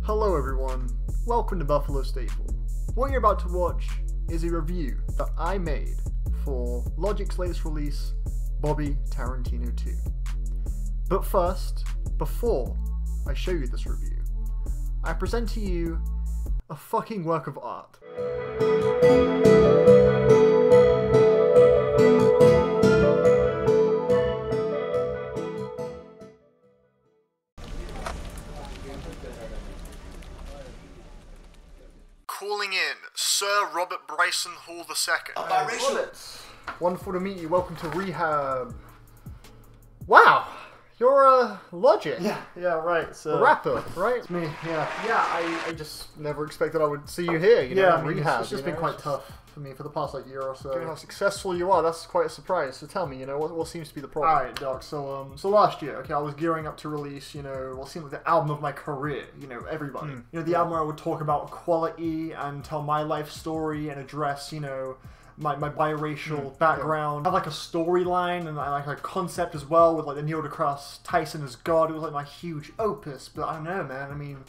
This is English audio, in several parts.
Hello everyone, welcome to Buffalo Staple. What you're about to watch is a review that I made for Logic's latest release, Bobby Tarantino 2. But first, before I show you this review, I present to you a fucking work of art. Calling in, Sir Robert Bryson Hall II. Wonderful to meet you. Welcome to rehab. Wow, you're Logic. Yeah, right. So a rapper, right? it's me. Yeah. I just never expected I would see you here. You know, I mean, rehab. it's just been quite tough for me for the past year or so. Given how successful you are, that's quite a surprise. So tell me, what seems to be the problem? Alright, Doc, so last year, I was gearing up to release, what seemed like the album of my career, everybody. The album where I would talk about quality and tell my life story and address, my biracial background. I have like a storyline and I like a concept as well with like the Neil deGrasse Tyson as God. It was like my huge opus, but I don't know, man. I mean,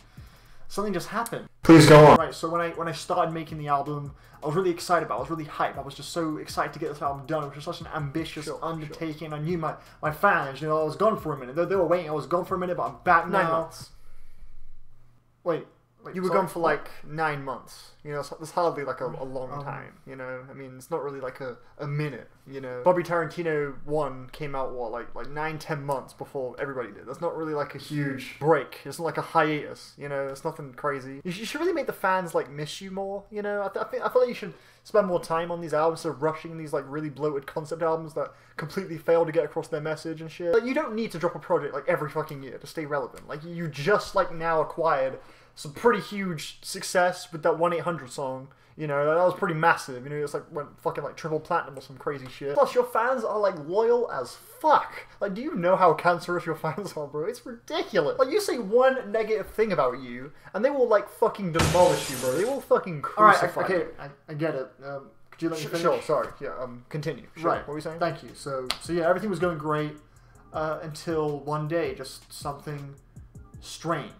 something just happened. Please go on. Right, so when I started making the album, I was really excited about it. I was really hyped. I was just so excited to get this album done. It was just such an ambitious undertaking. Sure. I knew my fans, I was gone for a minute. They were waiting. I was gone for a minute, but I'm back now. 9 months. Wait, you were gone for like 9 months. It's hardly like a long time. I mean, it's not really like a minute. Bobby Tarantino 1 came out like 9-10 months before everybody did. That's not really like a huge break. It's not like a hiatus. It's nothing crazy. You should really make the fans like miss you more. I feel like you should spend more time on these albums instead of rushing these like really bloated concept albums that completely fail to get across their message and shit. Like, you don't need to drop a project like every fucking year to stay relevant. Like, you just like now acquired some pretty huge success with that 1-800 song. That was pretty massive. It's like went fucking like triple platinum or some crazy shit. Plus, your fans are like loyal as fuck. Like, do you know how cancerous your fans are, bro? It's ridiculous. Like, you say one negative thing about you, and they will like fucking demolish you, bro. They will fucking crucify you. Okay, I get it. Could you let me finish? Sure, sorry. Yeah, continue. Sure. Right. What were you saying? Thank you. So yeah, everything was going great until one day, just something strange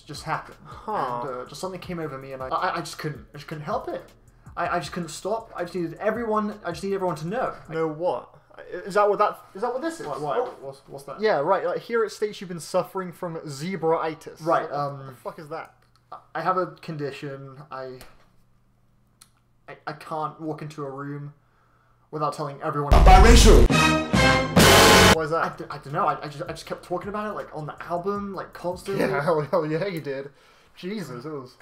just happened. And just something came over me, and I just couldn't help it. I just couldn't stop. I just needed everyone to know. Know what? Is that what this is? What's that? Yeah, right. Like, here it states you've been suffering from zebraitis. Right. What the fuck is that? I have a condition. I can't walk into a room without telling everyone I'm biracial. Why is that? I don't know. I just kept talking about it like on the album, like constantly. Yeah, hell yeah, you did. Jesus, it was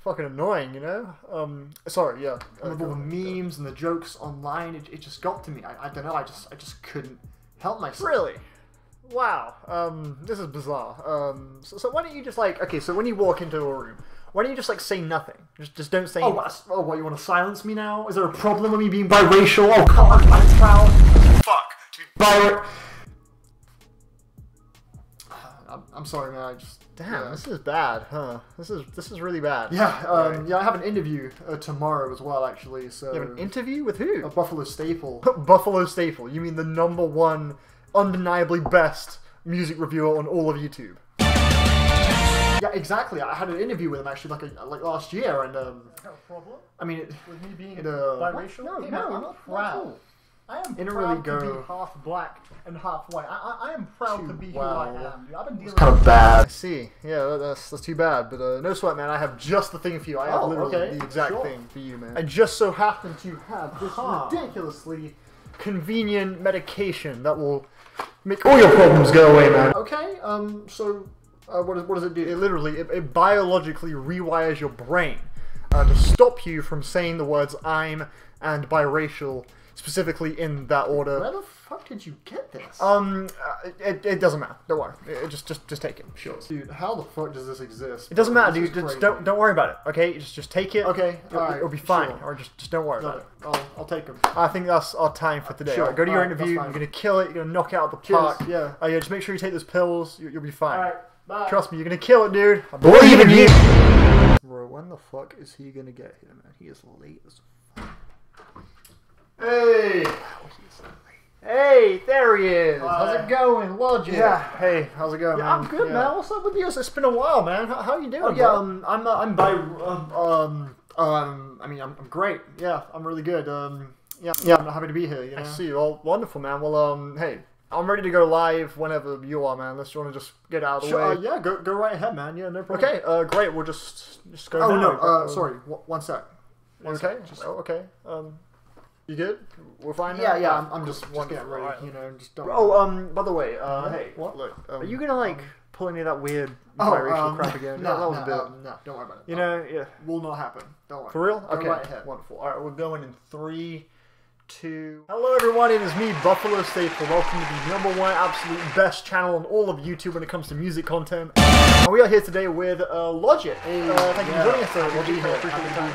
fucking annoying, Sorry, yeah. And all the memes and the jokes online, it just got to me. I don't know. I just couldn't help myself. Really? Wow. This is bizarre. So why don't you just like, okay, so when you walk into a room, why don't you just like say nothing? Just don't say anything. What, you want to silence me now? Is there a problem with me being biracial? Oh, come on, I'm proud. Fuck. To be biracial. I'm sorry, man. Damn, this is bad, huh? This is really bad. Yeah, yeah. I have an interview tomorrow as well, actually. So you have an interview with who? A Buffalo Staple. Buffalo Staple. You mean the #1, undeniably best music reviewer on all of YouTube? Yeah, exactly. I had an interview with him actually, like last year, and is that a problem? I mean, with me being biracial? No, hey, man, I'm not proud. I am proud to be half black and half white. I am proud to be who I am, dude. I've been dealing kind of bad. I see. Yeah, that's too bad. But no sweat, man. I have just the thing for you. I have literally the exact thing for you, man. I just so happen to have this ridiculously convenient medication that will make all your problems go away, man. Okay. So, what does it do? It literally, it biologically rewires your brain to stop you from saying the words "I'm" and "biracial." Specifically in that order. Where the fuck did you get this? It doesn't matter. Don't worry. Just take it. Sure. Dude, how the fuck does this exist? It doesn't matter, dude. Just don't worry about it. Okay, just take it. Okay. It'll be fine. Or just don't worry about it. I'll take them. I think that's our time for today. Sure. Right, go to your interview. You're gonna kill it. You're gonna knock it out of the park. Yeah. Yeah. Just make sure you take those pills. You'll be fine. All right. Bye. Trust me, you're gonna kill it, dude. I believe in you. Bro, when the fuck is he gonna get here, man? He is late as fuck. Hey! Hey, there he is. How's it going, Logic? Yeah. Hey, how's it going, Yeah, man? I'm good, man. What's up with you? It's been a while, man. How you doing? Oh, yeah. bro? I mean, I'm great. Yeah, I'm really good. Yeah, I'm happy to be here. You know? I see. Well, wonderful, man. Well, hey, I'm ready to go live whenever you are, man. Let's want to just get out of the way. Yeah, go right ahead, man. Yeah, no problem. Okay. Great. We'll just go. Oh now. no. Sorry. One sec. Okay. Okay. You good? We're fine. Yeah, now? yeah. I'm just getting ready. Right. You know, just don't. Oh, by the way, hey, what? Look, are you gonna like pull any of that weird biracial crap again? No, that was a bit. no, don't worry about it. You know, yeah. Will not happen. Don't worry. For real? Go Okay. right ahead. Wonderful. All right, we're going in 3, 2. Hello, everyone. It is me, Buffalo Staple. Welcome to the #1 absolute best channel on all of YouTube when it comes to music content. And we are here today with Logic. Hey, thank you for joining us, Logic. I appreciate your time.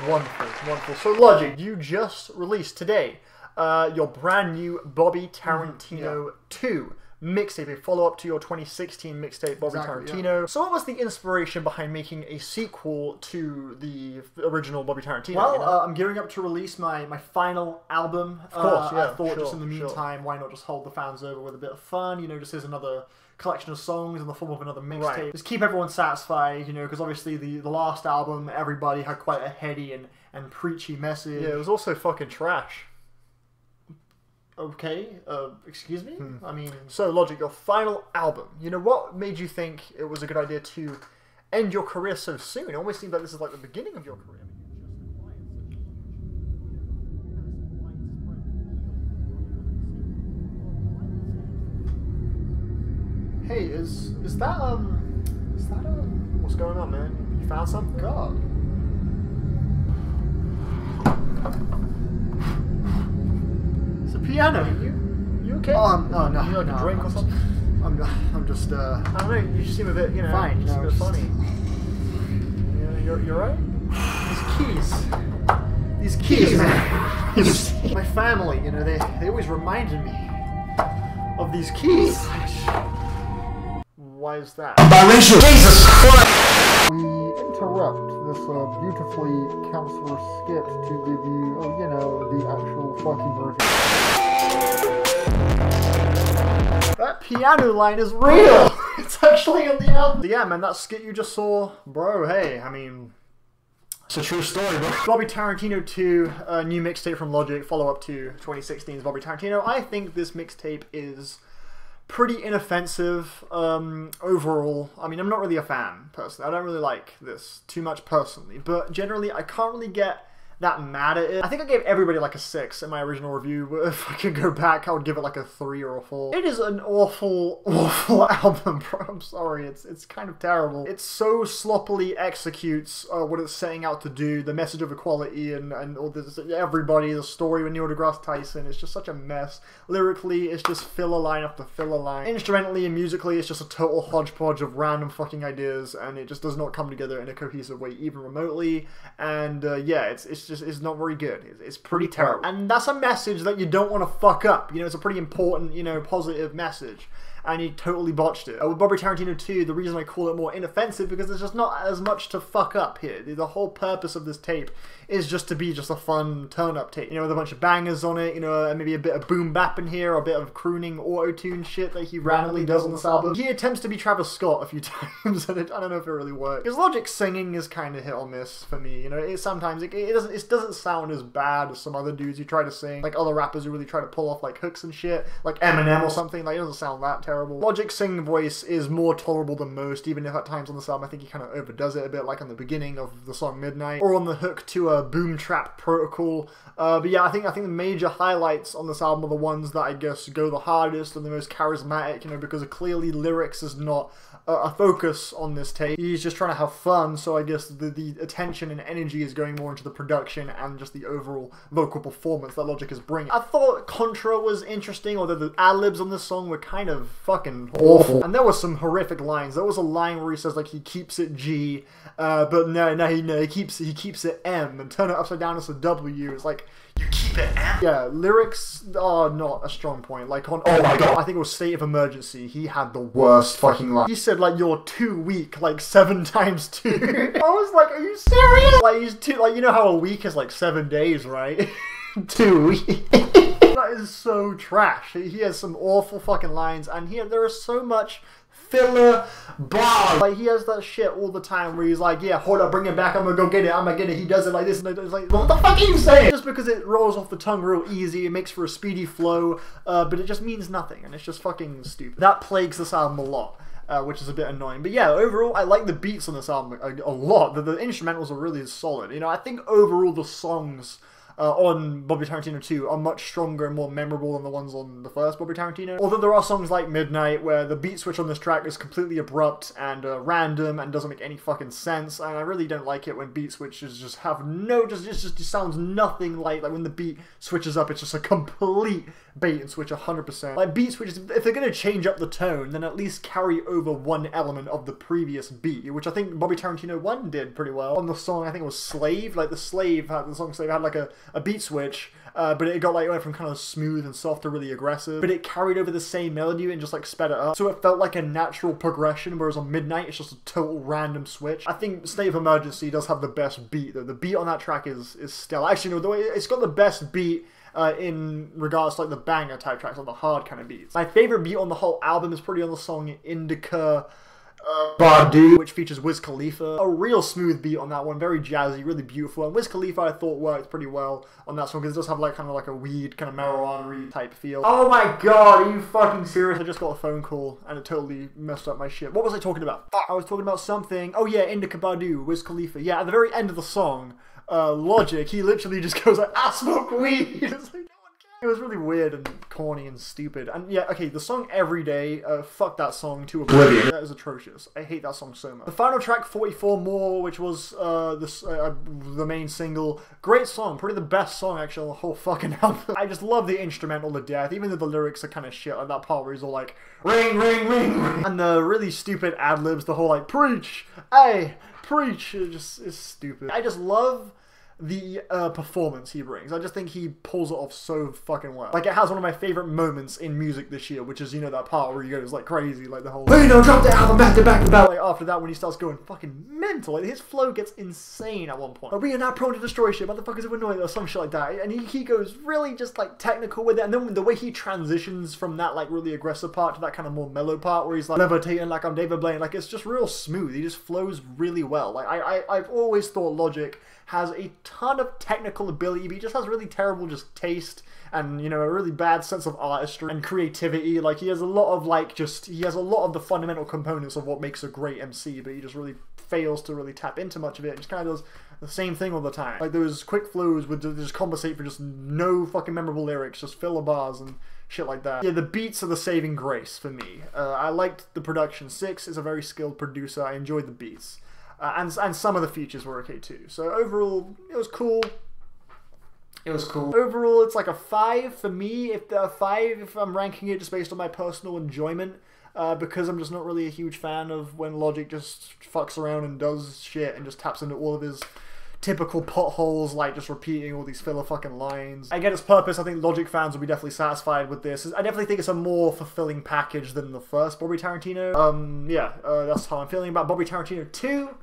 Wonderful, wonderful. So, Logic, you just released today your brand new Bobby Tarantino 2 mixtape, a follow-up to your 2016 mixtape, Bobby Tarantino. Yeah. So what was the inspiration behind making a sequel to the original Bobby Tarantino? Well, you know? I'm gearing up to release my final album. Of course, yeah. I thought just in the meantime, why not just hold the fans over with a bit of fun, you know, just as another collection of songs in the form of another mixtape. Right. Just keep everyone satisfied, you know, because obviously the last album, everybody had quite a heady and preachy message. Yeah, it was also fucking trash. Okay, excuse me? I mean... So, Logic, your final album. You know, what made you think it was a good idea to end your career so soon? It almost seems like this is like the beginning of your career. Hey, is that What's going on, man? You found something? God. It's a piano. You okay? No. You like a drink or something? I'm just, I don't know, you just seem a bit, you know, fine, you seem a bit funny. You're right? These keys, man. My family, you know, they always reminded me of these keys. Why is that? Biracial. Jesus Christ! We interrupt this beautifully counselor skit to give you, you know, the actual fucking review. That piano line is real! It's actually in the album. Yeah, man, that skit you just saw, bro, hey, I mean... It's a true story, bro. Bobby Tarantino 2, a new mixtape from Logic, follow-up to 2016's Bobby Tarantino. I think this mixtape is pretty inoffensive overall. I mean, I'm not really a fan, personally. I don't really like this too much personally, but generally, I can't really get that mad at it. I think I gave everybody like a 6 in my original review, but if I could go back, I would give it like a 3 or a 4. It is an awful, awful album, bro. I'm sorry, it's kind of terrible. It so sloppily executes what it's setting out to do, the message of equality and all this, everybody, the story with Neil deGrasse Tyson, it's just such a mess. Lyrically, it's just filler line after filler line. Instrumentally and musically, it's just a total hodgepodge of random fucking ideas, and it just does not come together in a cohesive way, even remotely, and yeah, it's not very good. It's pretty terrible. And that's a message that you don't want to fuck up. You know, it's a pretty important, you know, positive message. And he totally botched it. With Bobby Tarantino 2, the reason I call it more inoffensive because there's just not as much to fuck up here. The whole purpose of this tape is just to be just a fun turn-up tape. You know, with a bunch of bangers on it, you know, and maybe a bit of boom bap in here, or a bit of crooning auto-tune shit that he randomly does on this album. He attempts to be Travis Scott a few times, and I don't know if it really works. His Logic singing is kind of hit or miss for me. You know, sometimes it doesn't sound as bad as some other dudes who try to sing, like other rappers who really try to pull off like hooks and shit, like Eminem or something. Like, it doesn't sound that terrible. Logic's singing voice is more tolerable than most, even if at times on this album I think he kind of overdoes it a bit, like on the beginning of the song Midnight, or on the hook to a BoomTrap Protocol. But yeah, I think the major highlights on this album are the ones that I guess go the hardest and the most charismatic, you know, because clearly lyrics is not a focus on this tape. He's just trying to have fun, so I guess the attention and energy is going more into the production and just the overall vocal performance that Logic is bringing. I thought Contra was interesting, although the ad-libs on this song were kind of fucking awful. And there were some horrific lines. There was a line where he says, like, he keeps it G, but no, he keeps it M, and turn it upside down as a W. It's like, you keep it M? Yeah, lyrics are not a strong point. Like on, oh my god, I think it was State of Emergency, he had the worst fucking line. He said, like, you're too weak, like 7 times 2. I was like, are you serious? Like, he's too, like, you know how a week is like 7 days, right? 2 weeks. That is so trash. He has some awful fucking lines, and there is so much filler bars. Like, he has that shit all the time where he's like, yeah, hold up, bring it back, I'm gonna go get it, I'm gonna get it. He does it like this, and it's like, what the fuck are you saying? Just because it rolls off the tongue real easy, it makes for a speedy flow, but it just means nothing, and it's just fucking stupid. That plagues this album a lot. Which is a bit annoying. But yeah, overall, I like the beats on this album a lot. The instrumentals are really solid. You know, I think overall the songs on Bobby Tarantino 2 are much stronger and more memorable than the ones on the first Bobby Tarantino. Although there are songs like Midnight where the beat switch on this track is completely abrupt and random and doesn't make any fucking sense, and I really don't like it when beat switches just have no, just sounds nothing like when the beat switches up, it's just a complete bait and switch 100%. Like, beat switches, if they're gonna change up the tone, then at least carry over one element of the previous beat, which I think Bobby Tarantino 1 did pretty well. On the song, I think it was Slave, like the song Slave had like a beat switch, but it got like, went from kind of smooth and soft to really aggressive, but it carried over the same melody and just like sped it up, so it felt like a natural progression, whereas on Midnight it's just a total random switch. I think State of Emergency does have the best beat though. The beat on that track is stellar. Actually, no, the way it's got the best beat in regards to like the banger type tracks, like the hard kind of beats. My favorite beat on the whole album is probably on the song Indica Badu, which features Wiz Khalifa. A real smooth beat on that one, very jazzy, really beautiful. And Wiz Khalifa I thought worked pretty well on that song because it does have like kind of like a weed, kind of marijuana type feel. Oh my god, are you fucking serious? I just got a phone call and it totally messed up my shit. What was I talking about? I was talking about something. Oh yeah, Indica Badu, Wiz Khalifa. Yeah, at the very end of the song, Logic, he literally just goes like, I smoke weed. It's like, it was really weird and corny and stupid. And yeah, okay, the song Every Day, fuck that song to oblivion. That is atrocious. I hate that song so much. The final track, 44 More, which was the main single, great song. Probably the best song actually on the whole fucking album. I just love the instrumental to death, even though the lyrics are kind of shit, like that part where he's all like, ring, ring, ring, ring. And the really stupid ad-libs, the whole like, preach, hey, preach, it just is stupid. I just love the performance he brings. I just think he pulls it off so fucking well. Like, it has one of my favorite moments in music this year, which is, you know, that part where he goes like crazy, like the whole, hey, no, drop the album back to back to back. Like, after that, when he starts going fucking mental, like, his flow gets insane at one point. Like, we are not prone to destroy shit, motherfuckers are annoying, or some shit like that. And he goes really just like technical with it, and then the way he transitions from that like really aggressive part to that kind of more mellow part where he's like levitating like I'm David Blaine, like, it's just real smooth. He just flows really well. Like, I've always thought Logic has a ton of technical ability, but he just has really terrible just taste and, you know, a really bad sense of artistry and creativity. Like, he has a lot of like he has a lot of the fundamental components of what makes a great MC, but he just really fails to really tap into much of it. It just kind of does the same thing all the time. Like, those quick flows would just compensate for just no fucking memorable lyrics, just filler bars and shit like that. Yeah, the beats are the saving grace for me. I liked the production. Six is a very skilled producer. I enjoyed the beats. And some of the features were okay too. So overall, it was cool. It was cool. Overall, it's like a 5 for me. If I'm ranking it just based on my personal enjoyment, because I'm just not really a huge fan of when Logic just fucks around and does shit and just taps into all of his typical potholes, like just repeating all these filler fucking lines. I get its purpose. I think Logic fans will be definitely satisfied with this. I definitely think it's a more fulfilling package than the first Bobby Tarantino. Yeah, that's how I'm feeling about Bobby Tarantino 2.